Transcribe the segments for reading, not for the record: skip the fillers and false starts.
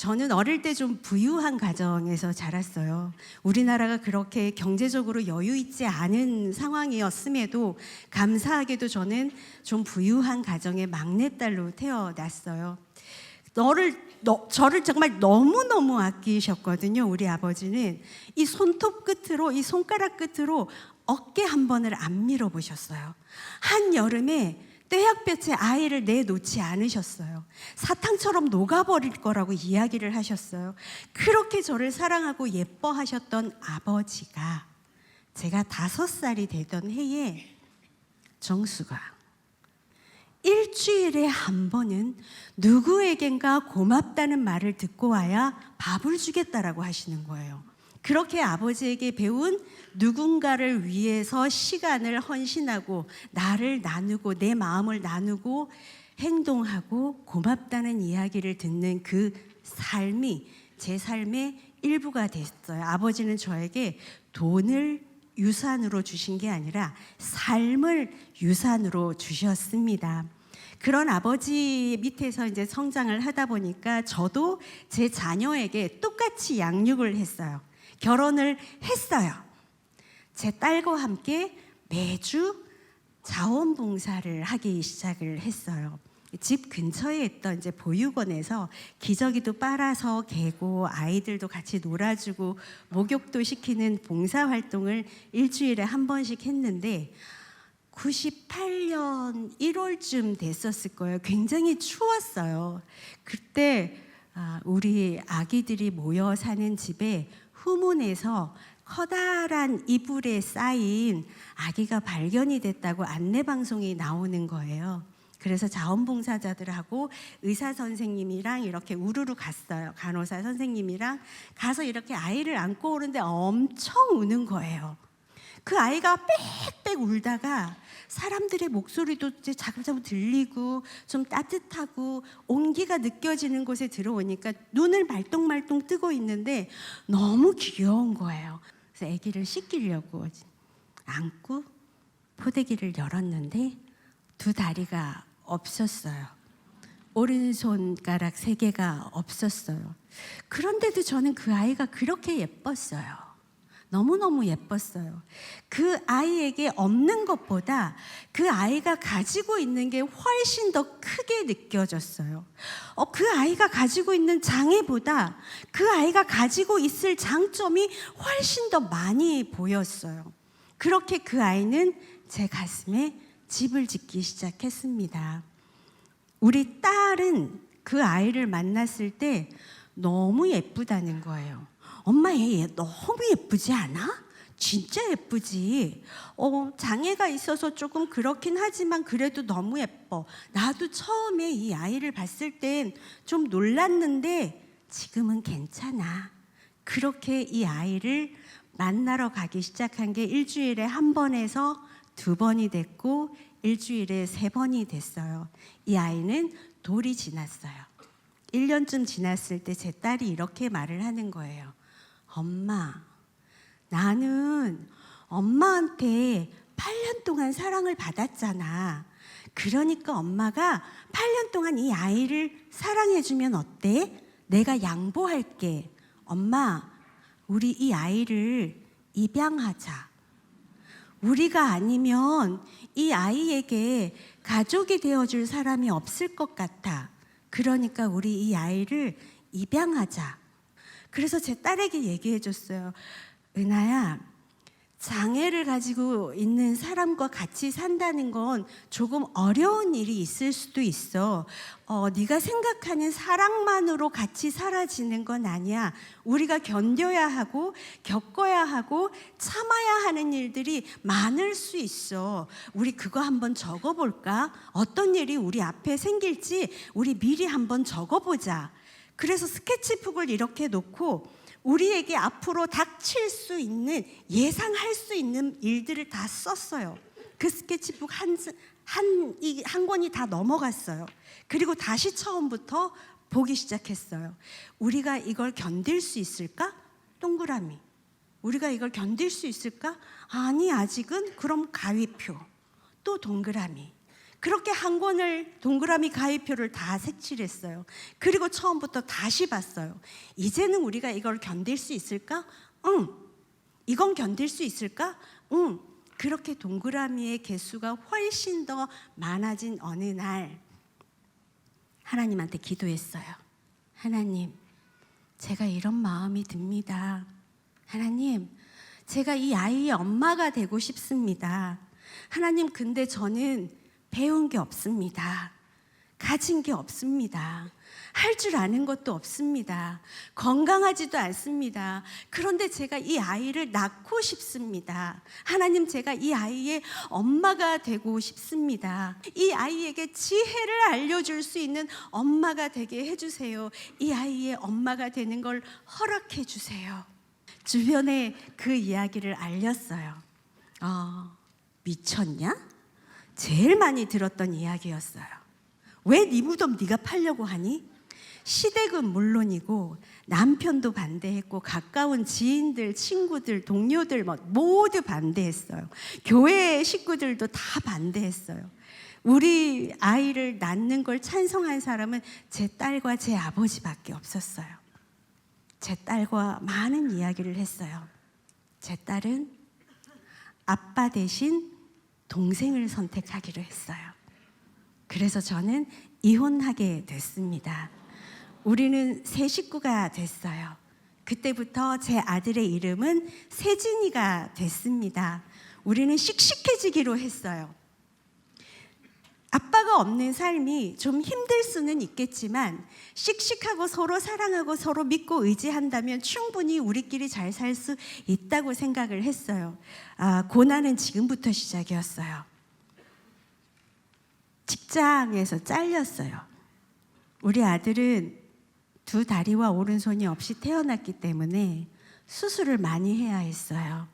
저는 어릴 때 좀 부유한 가정에서 자랐어요. 우리나라가 그렇게 경제적으로 여유 있지 않은 상황이었음에도 감사하게도 저는 좀 부유한 가정의 막내딸로 태어났어요. 저를 정말 너무너무 아끼셨거든요. 우리 아버지는 이 손톱 끝으로, 이 손가락 끝으로 어깨 한 번을 안 밀어보셨어요. 한 여름에 떼약볕에 아이를 내놓지 않으셨어요. 사탕처럼 녹아버릴 거라고 이야기를 하셨어요. 그렇게 저를 사랑하고 예뻐하셨던 아버지가 제가 5살이 되던 해에 정수가 일주일에 한 번은 누구에겐가 고맙다는 말을 듣고 와야 밥을 주겠다라고 하시는 거예요. 그렇게 아버지에게 배운 누군가를 위해서 시간을 헌신하고 나를 나누고 내 마음을 나누고 행동하고 고맙다는 이야기를 듣는 그 삶이 제 삶의 일부가 됐어요. 아버지는 저에게 돈을 유산으로 주신 게 아니라 삶을 유산으로 주셨습니다. 그런 아버지 밑에서 이제 성장을 하다 보니까 저도 제 자녀에게 똑같이 양육을 했어요. 결혼을 했어요. 제 딸과 함께 매주 자원봉사를 하기 시작을 했어요. 집 근처에 있던 이제 보육원에서 기저귀도 빨아서 개고 아이들도 같이 놀아주고 목욕도 시키는 봉사활동을 일주일에 한 번씩 했는데 98년 1월쯤 됐었을 거예요. 굉장히 추웠어요. 그때 우리 아기들이 모여 사는 집에 후문에서 커다란 이불에 쌓인 아기가 발견이 됐다고 안내방송이 나오는 거예요. 그래서 자원봉사자들하고 의사 선생님이랑 이렇게 우르르 갔어요. 간호사 선생님이랑 가서 이렇게 아이를 안고 오는데 엄청 우는 거예요. 그 아이가 빽빽 울다가 사람들의 목소리도 이제 자글자글 들리고 좀 따뜻하고 온기가 느껴지는 곳에 들어오니까 눈을 말똥말똥 뜨고 있는데 너무 귀여운 거예요. 그래서 아기를 씻기려고 안고 포대기를 열었는데 두 다리가 없었어요. 오른손가락 3개가 없었어요. 그런데도 저는 그 아이가 그렇게 예뻤어요. 너무너무 예뻤어요. 그 아이에게 없는 것보다 그 아이가 가지고 있는 게 훨씬 더 크게 느껴졌어요. 그 아이가 가지고 있는 장애보다 그 아이가 가지고 있을 장점이 훨씬 더 많이 보였어요. 그렇게 그 아이는 제 가슴에 집을 짓기 시작했습니다. 우리 딸은 그 아이를 만났을 때 너무 예쁘다는 거예요. 엄마 얘 너무 예쁘지 않아? 진짜 예쁘지. 장애가 있어서 조금 그렇긴 하지만 그래도 너무 예뻐. 나도 처음에 이 아이를 봤을 땐 좀 놀랐는데 지금은 괜찮아. 그렇게 이 아이를 만나러 가기 시작한 게 일주일에 1번에서 2번이 됐고 일주일에 3번이 됐어요. 이 아이는 돌이 지났어요. 1년쯤 지났을 때 제 딸이 이렇게 말을 하는 거예요. 엄마, 나는 엄마한테 8년 동안 사랑을 받았잖아. 그러니까 엄마가 8년 동안 이 아이를 사랑해주면 어때? 내가 양보할게. 엄마, 우리 이 아이를 입양하자. 우리가 아니면 이 아이에게 가족이 되어줄 사람이 없을 것 같아. 그러니까 우리 이 아이를 입양하자. 그래서 제 딸에게 얘기해 줬어요. 은하야, 장애를 가지고 있는 사람과 같이 산다는 건 조금 어려운 일이 있을 수도 있어. 네가 생각하는 사랑만으로 같이 사라지는 건 아니야. 우리가 견뎌야 하고 겪어야 하고 참아야 하는 일들이 많을 수 있어. 우리 그거 한번 적어볼까? 어떤 일이 우리 앞에 생길지 우리 미리 한번 적어보자. 그래서 스케치북을 이렇게 놓고 우리에게 앞으로 닥칠 수 있는, 예상할 수 있는 일들을 다 썼어요. 그 스케치북 한 권이 다 넘어갔어요. 그리고 다시 처음부터 보기 시작했어요. 우리가 이걸 견딜 수 있을까? 동그라미. 우리가 이걸 견딜 수 있을까? 아니, 아직은. 그럼 가위표. 또 동그라미. 그렇게 한 권을 동그라미 가위표를 다 색칠했어요. 그리고 처음부터 다시 봤어요. 이제는 우리가 이걸 견딜 수 있을까? 응. 이건 견딜 수 있을까? 응. 그렇게 동그라미의 개수가 훨씬 더 많아진 어느 날 하나님한테 기도했어요. 하나님, 제가 이런 마음이 듭니다. 하나님, 제가 이 아이의 엄마가 되고 싶습니다. 하나님, 근데 저는 배운 게 없습니다. 가진 게 없습니다. 할 줄 아는 것도 없습니다. 건강하지도 않습니다. 그런데 제가 이 아이를 낳고 싶습니다. 하나님, 제가 이 아이의 엄마가 되고 싶습니다. 이 아이에게 지혜를 알려줄 수 있는 엄마가 되게 해주세요. 이 아이의 엄마가 되는 걸 허락해 주세요. 주변에 그 이야기를 알렸어요. 미쳤냐? 제일 많이 들었던 이야기였어요. 왜 네 무덤 네가 팔려고 하니? 시댁은 물론이고 남편도 반대했고 가까운 지인들, 친구들, 동료들 모두 반대했어요. 교회 식구들도 다 반대했어요. 우리 아이를 낳는 걸 찬성한 사람은 제 딸과 제 아버지밖에 없었어요. 제 딸과 많은 이야기를 했어요. 제 딸은 아빠 대신 동생을 선택하기로 했어요. 그래서 저는 이혼하게 됐습니다. 우리는 새 식구가 됐어요. 그때부터 제 아들의 이름은 세진이가 됐습니다. 우리는 씩씩해지기로 했어요. 아빠가 없는 삶이 좀 힘들 수는 있겠지만 씩씩하고 서로 사랑하고 서로 믿고 의지한다면 충분히 우리끼리 잘 살 수 있다고 생각을 했어요. 고난은 지금부터 시작이었어요. 직장에서 잘렸어요. 우리 아들은 두 다리와 오른손이 없이 태어났기 때문에 수술을 많이 해야 했어요.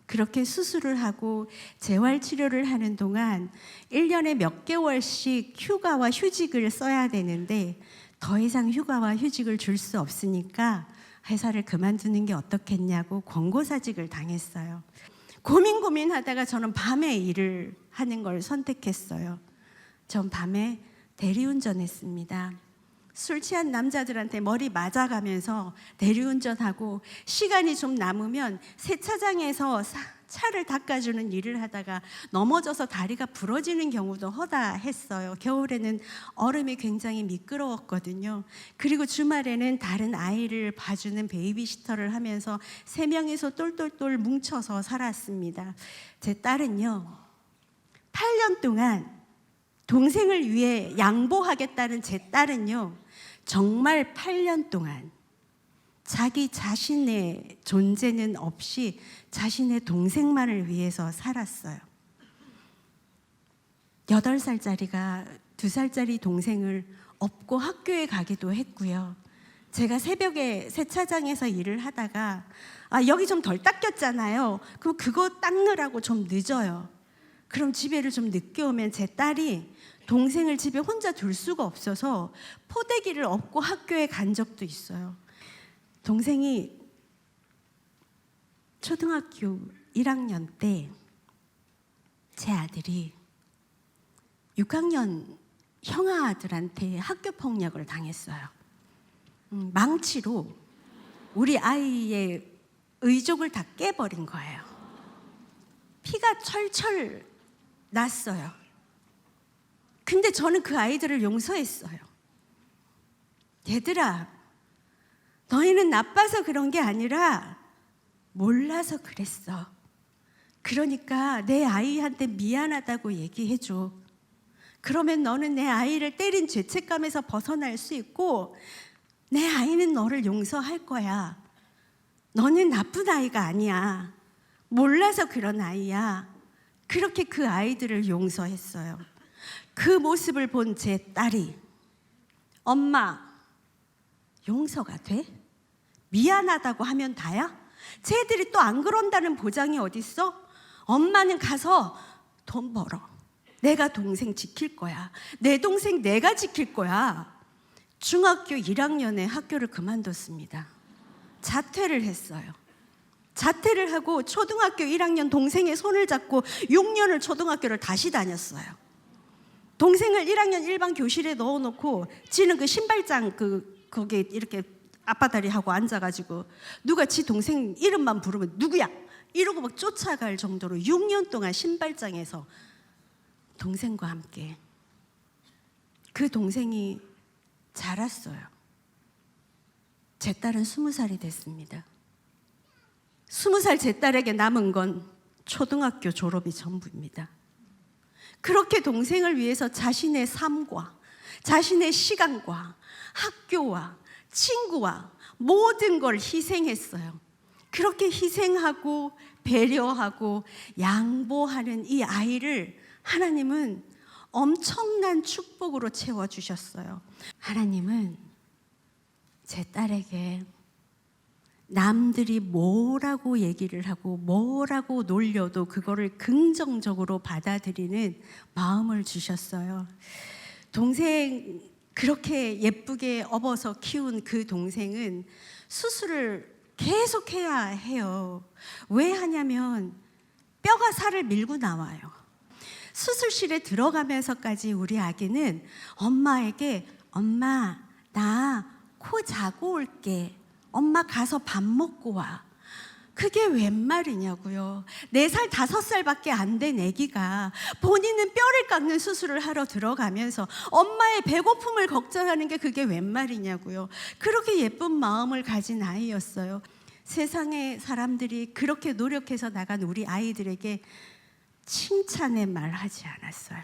그렇게 수술을 하고 재활치료를 하는 동안 1년에 몇 개월씩 휴가와 휴직을 써야 되는데 더 이상 휴가와 휴직을 줄 수 없으니까 회사를 그만두는 게 어떻겠냐고 권고사직을 당했어요. 고민하다가 저는 밤에 일을 하는 걸 선택했어요. 전 밤에 대리운전했습니다. 술 취한 남자들한테 머리 맞아가면서 대리운전하고 시간이 좀 남으면 세차장에서 차를 닦아주는 일을 하다가 넘어져서 다리가 부러지는 경우도 허다했어요. 겨울에는 얼음이 굉장히 미끄러웠거든요. 그리고 주말에는 다른 아이를 봐주는 베이비시터를 하면서 3명이서 똘똘똘 뭉쳐서 살았습니다. 제 딸은요, 8년 동안 동생을 위해 양보하겠다는 제 딸은요, 정말 8년 동안 자기 자신의 존재는 없이 자신의 동생만을 위해서 살았어요. 8살짜리가 2살짜리 동생을 업고 학교에 가기도 했고요. 제가 새벽에 세차장에서 일을 하다가 여기 좀 덜 닦였잖아요. 그럼 그거 닦느라고 좀 늦어요. 그럼 집에를 좀 늦게 오면 제 딸이 동생을 집에 혼자 둘 수가 없어서 포대기를 업고 학교에 간 적도 있어요. 동생이 초등학교 1학년 때 제 아들이 6학년 형아들한테 학교 폭력을 당했어요. 망치로 우리 아이의 의족을 다 깨버린 거예요. 피가 철철 났어요. 근데 저는 그 아이들을 용서했어요. 얘들아, 너희는 나빠서 그런 게 아니라 몰라서 그랬어. 그러니까 내 아이한테 미안하다고 얘기해줘. 그러면 너는 내 아이를 때린 죄책감에서 벗어날 수 있고 내 아이는 너를 용서할 거야. 너는 나쁜 아이가 아니야. 몰라서 그런 아이야. 그렇게 그 아이들을 용서했어요. 그 모습을 본 제 딸이 엄마, 용서가 돼? 미안하다고 하면 다야? 쟤들이 또 안 그런다는 보장이 어딨어? 엄마는 가서 돈 벌어. 내가 동생 지킬 거야. 내 동생 내가 지킬 거야. 중학교 1학년에 학교를 그만뒀습니다. 자퇴를 했어요. 자퇴를 하고 초등학교 1학년 동생의 손을 잡고 6년을 초등학교를 다시 다녔어요. 동생을 1학년 일반 교실에 넣어놓고 지는 그 신발장 거기에 이렇게 앞바다리하고 앉아가지고 누가 지 동생 이름만 부르면 누구야? 이러고 막 쫓아갈 정도로 6년 동안 신발장에서 동생과 함께 그 동생이 자랐어요. 제 딸은 20살이 됐습니다. 20살 제 딸에게 남은 건 초등학교 졸업이 전부입니다. 그렇게 동생을 위해서 자신의 삶과 자신의 시간과 학교와 친구와 모든 걸 희생했어요. 그렇게 희생하고 배려하고 양보하는 이 아이를 하나님은 엄청난 축복으로 채워주셨어요. 하나님은 제 딸에게 남들이 뭐라고 얘기를 하고 뭐라고 놀려도 그거를 긍정적으로 받아들이는 마음을 주셨어요. 동생 그렇게 예쁘게 업어서 키운 그 동생은 수술을 계속 해야 해요. 왜 하냐면 뼈가 살을 밀고 나와요. 수술실에 들어가면서까지 우리 아기는 엄마에게 엄마 나 코 자고 올게. 엄마 가서 밥 먹고 와. 그게 웬 말이냐고요. 4살, 5살밖에 안 된 아기가 본인은 뼈를 깎는 수술을 하러 들어가면서 엄마의 배고픔을 걱정하는 게 그게 웬 말이냐고요. 그렇게 예쁜 마음을 가진 아이였어요. 세상의 사람들이 그렇게 노력해서 나간 우리 아이들에게 칭찬의 말 하지 않았어요.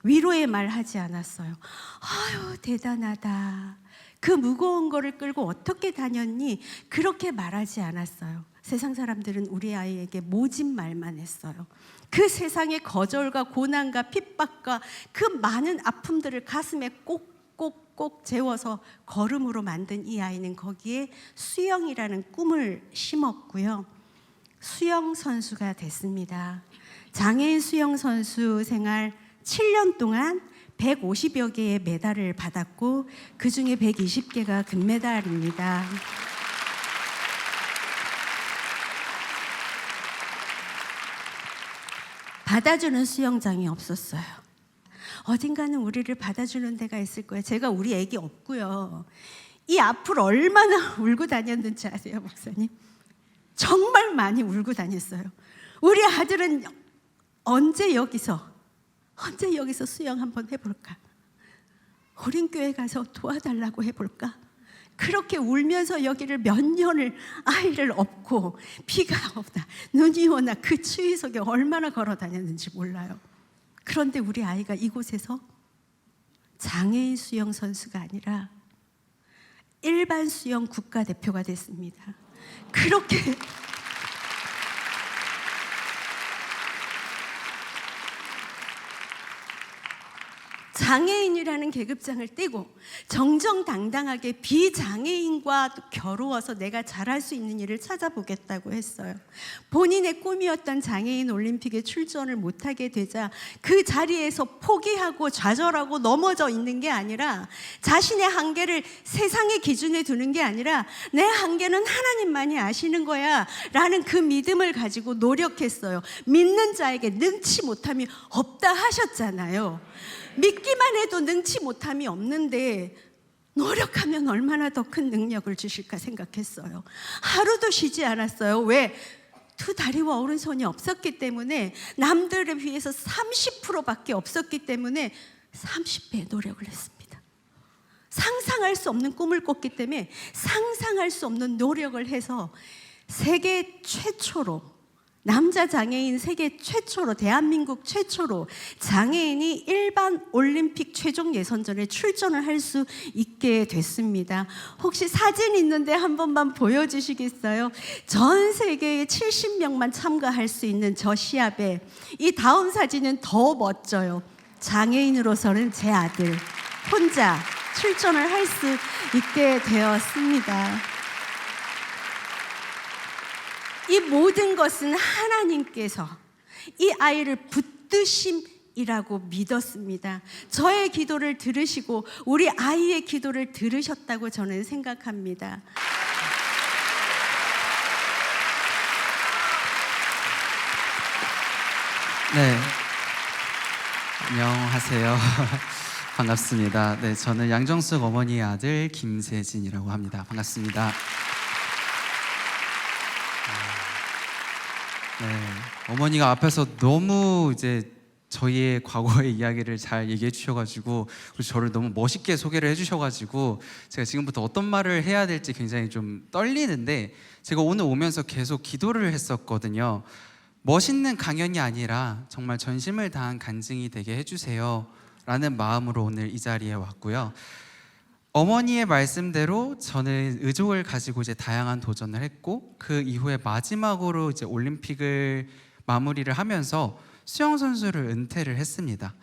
위로의 말 하지 않았어요. 아유 대단하다. 그 무거운 거를 끌고 어떻게 다녔니? 그렇게 말하지 않았어요. 세상 사람들은 우리 아이에게 모진 말만 했어요. 그 세상의 거절과 고난과 핍박과 그 많은 아픔들을 가슴에 꼭꼭꼭 재워서 걸음으로 만든 이 아이는 거기에 수영이라는 꿈을 심었고요. 수영 선수가 됐습니다. 장애인 수영 선수 생활 7년 동안 150여 개의 메달을 받았고 그 중에 120개가 금메달입니다. 받아주는 수영장이 없었어요. 어딘가는 우리를 받아주는 데가 있을 거예요. 제가 우리 애기 없고요. 이 앞을 얼마나 울고 다녔는지 아세요, 목사님? 정말 많이 울고 다녔어요. 우리 아들은 언제 여기서 수영 한번 해볼까? 어린교회 가서 도와달라고 해볼까? 그렇게 울면서 여기를 몇 년을 아이를 업고 비가 오나 눈이 오나 그 추위 속에 얼마나 걸어 다녔는지 몰라요. 그런데 우리 아이가 이곳에서 장애인 수영 선수가 아니라 일반 수영 국가대표가 됐습니다. 그렇게 장애인이라는 계급장을 떼고 정정당당하게 비장애인과 겨루어서 내가 잘할 수 있는 일을 찾아보겠다고 했어요. 본인의 꿈이었던 장애인 올림픽에 출전을 못하게 되자 그 자리에서 포기하고 좌절하고 넘어져 있는 게 아니라 자신의 한계를 세상의 기준에 두는 게 아니라 내 한계는 하나님만이 아시는 거야 라는 그 믿음을 가지고 노력했어요. 믿는 자에게 능치 못함이 없다 하셨잖아요. 믿기만 해도 능치 못함이 없는데 노력하면 얼마나 더 큰 능력을 주실까 생각했어요. 하루도 쉬지 않았어요. 왜? 2다리와 오른손이 없었기 때문에, 남들에 비해서 30%밖에 없었기 때문에 30배의 노력을 했습니다. 상상할 수 없는 꿈을 꿨기 때문에 상상할 수 없는 노력을 해서 세계 최초로, 남자 장애인 세계 최초로, 대한민국 최초로 장애인이 일반 올림픽 최종 예선전에 출전을 할 수 있게 됐습니다. 혹시 사진 있는데 한 번만 보여주시겠어요? 전 세계에 70명만 참가할 수 있는 저 시합에 이 다음 사진은 더 멋져요. 장애인으로서는 제 아들 혼자 출전을 할 수 있게 되었습니다. 이 모든 것은 하나님께서 이 아이를 붙드심이라고 믿었습니다. 저의 기도를 들으시고 우리 아이의 기도를 들으셨다고 저는 생각합니다. 네. 안녕하세요. 반갑습니다. 네, 저는 양정숙 어머니의 아들 김세진이라고 합니다. 반갑습니다. 네, 어머니가 앞에서 너무 이제 저희의 과거의 이야기를 잘 얘기해 주셔가지고, 그리고 저를 너무 멋있게 소개를 해주셔가지고 제가 지금부터 어떤 말을 해야 될지 굉장히 좀 떨리는데, 제가 오늘 오면서 계속 기도를 했었거든요. 멋있는 강연이 아니라 정말 전심을 다한 간증이 되게 해주세요 라는 마음으로 오늘 이 자리에 왔고요. 어머니의 말씀대로 저는 의족을 가지고 이제 다양한 도전을 했고, 그 이후에 마지막으로 이제 올림픽을 마무리를 하면서 수영 선수를 은퇴를 했습니다.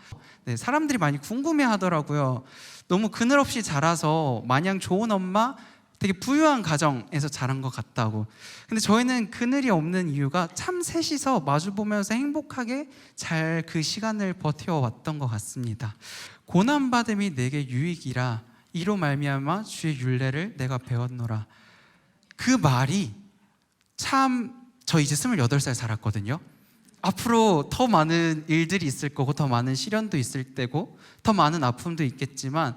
네, 사람들이 많이 궁금해 하더라고요. 너무 그늘없이 자라서 마냥 좋은 엄마, 되게 부유한 가정에서 자란 것 같다고. 근데 저희는 그늘이 없는 이유가 참 셋이서 마주보면서 행복하게 잘 그 시간을 버텨왔던 것 같습니다. 고난받음이 내게 유익이라 이로 말미암아 주의 율례를 내가 배웠노라. 그 말이 참, 저 이제 28살 살았거든요. 앞으로 더 많은 일들이 있을 거고, 더 많은 시련도 있을 때고, 더 많은 아픔도 있겠지만,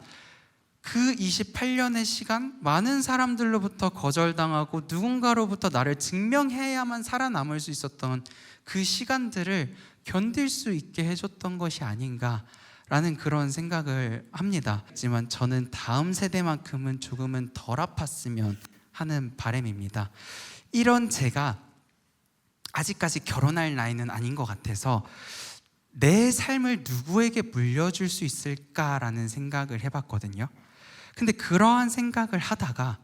그 28년의 시간, 많은 사람들로부터 거절당하고 누군가로부터 나를 증명해야만 살아남을 수 있었던 그 시간들을 견딜 수 있게 해줬던 것이 아닌가라는 그런 생각을 합니다. 하지만 저는 다음 세대만큼은 조금은 덜 아팠으면 하는 바람입니다. 이런 제가 아직까지 결혼할 나이는 아닌 것 같아서 내 삶을 누구에게 물려줄 수 있을까라는 생각을 해봤거든요. 근데 그러한 생각을 하다가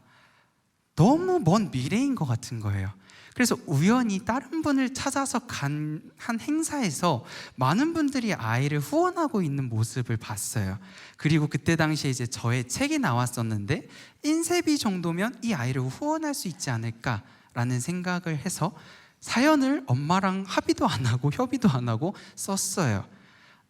너무 먼 미래인 것 같은 거예요. 그래서 우연히 다른 분을 찾아서 간 한 행사에서 많은 분들이 아이를 후원하고 있는 모습을 봤어요. 그리고 그때 당시에 이제 저의 책이 나왔었는데, 인쇄비 정도면 이 아이를 후원할 수 있지 않을까라는 생각을 해서 사연을 엄마랑 합의도 안 하고 협의도 안 하고 썼어요.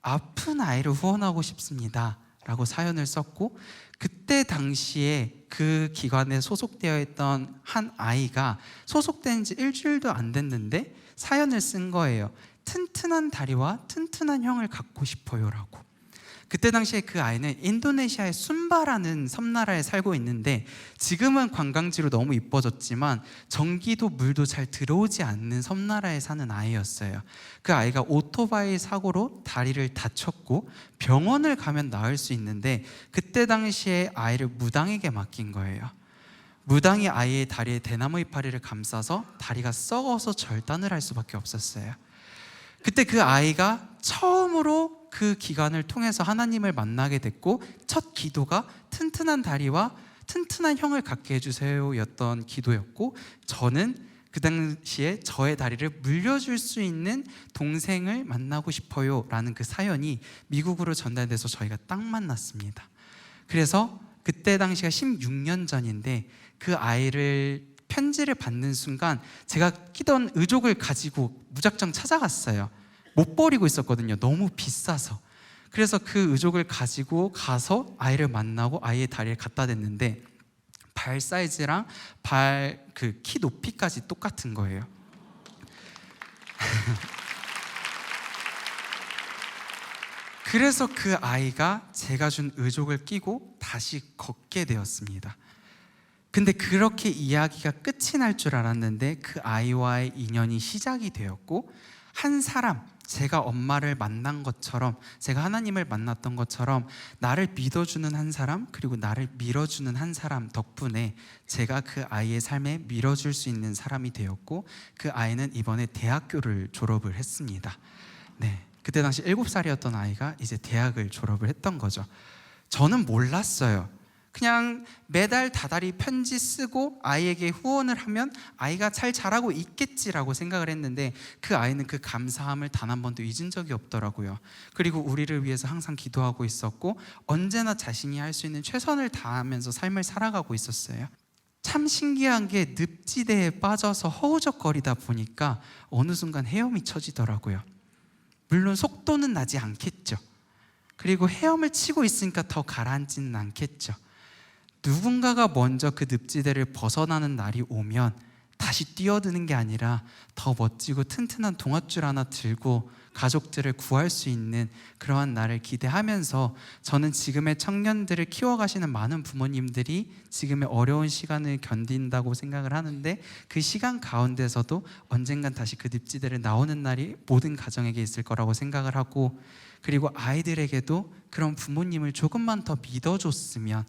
아픈 아이를 후원하고 싶습니다 라고 사연을 썼고, 그때 당시에 그 기관에 소속되어 있던 한 아이가 소속된 지 일주일도 안 됐는데 사연을 쓴 거예요. 튼튼한 다리와 튼튼한 형을 갖고 싶어요 라고. 그때 당시에 그 아이는 인도네시아의 순바라는 섬나라에 살고 있는데, 지금은 관광지로 너무 이뻐졌지만 전기도 물도 잘 들어오지 않는 섬나라에 사는 아이였어요. 그 아이가 오토바이 사고로 다리를 다쳤고 병원을 가면 나을 수 있는데, 그때 당시에 아이를 무당에게 맡긴 거예요. 무당이 아이의 다리에 대나무 이파리를 감싸서 다리가 썩어서 절단을 할 수밖에 없었어요. 그때 그 아이가 처음으로 그 기간을 통해서 하나님을 만나게 됐고, 첫 기도가 튼튼한 다리와 튼튼한 형을 갖게 해주세요 였던 기도였고, 저는 그 당시에 저의 다리를 물려줄 수 있는 동생을 만나고 싶어요 라는 그 사연이 미국으로 전달돼서 저희가 딱 만났습니다. 그래서 그때 당시가 16년 전인데, 그 아이를 편지를 받는 순간 제가 끼던 의족을 가지고 무작정 찾아갔어요. 못 버리고 있었거든요. 너무 비싸서. 그래서 그 의족을 가지고 가서 아이를 만나고 아이의 다리를 갖다 댔는데, 발 사이즈랑 발 그 키 높이까지 똑같은 거예요. 그래서 그 아이가 제가 준 의족을 끼고 다시 걷게 되었습니다. 근데 그렇게 이야기가 끝이 날 줄 알았는데, 그 아이와의 인연이 시작이 되었고, 한 사람, 제가 엄마를 만난 것처럼, 제가 하나님을 만났던 것처럼 나를 믿어주는 한 사람, 그리고 나를 밀어주는 한 사람 덕분에 제가 그 아이의 삶에 밀어줄 수 있는 사람이 되었고, 그 아이는 이번에 대학교를 졸업을 했습니다. 네, 그때 당시 7살이었던 아이가 이제 대학을 졸업을 했던 거죠. 저는 몰랐어요. 그냥 매달 다달이 편지 쓰고 아이에게 후원을 하면 아이가 잘 자라고 있겠지라고 생각을 했는데, 그 아이는 그 감사함을 단 한 번도 잊은 적이 없더라고요. 그리고 우리를 위해서 항상 기도하고 있었고, 언제나 자신이 할 수 있는 최선을 다하면서 삶을 살아가고 있었어요. 참 신기한 게, 늪지대에 빠져서 허우적거리다 보니까 어느 순간 헤엄이 쳐지더라고요. 물론 속도는 나지 않겠죠. 그리고 헤엄을 치고 있으니까 더 가라앉지는 않겠죠. 누군가가 먼저 그 늪지대를 벗어나는 날이 오면 다시 뛰어드는 게 아니라 더 멋지고 튼튼한 동아줄 하나 들고 가족들을 구할 수 있는 그러한 날을 기대하면서, 저는 지금의 청년들을 키워가시는 많은 부모님들이 지금의 어려운 시간을 견딘다고 생각을 하는데, 그 시간 가운데서도 언젠간 다시 그 늪지대를 나오는 날이 모든 가정에게 있을 거라고 생각을 하고, 그리고 아이들에게도 그런 부모님을 조금만 더 믿어줬으면,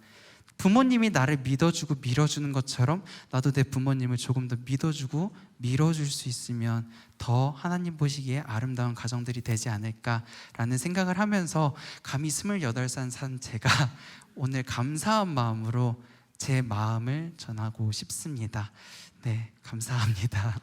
부모님이 나를 믿어주고 밀어주는 것처럼 나도 내 부모님을 조금 더 믿어주고 밀어줄 수 있으면 더 하나님 보시기에 아름다운 가정들이 되지 않을까라는 생각을 하면서, 감히 28살 산 제가 오늘 감사한 마음으로 제 마음을 전하고 싶습니다. 네, 감사합니다.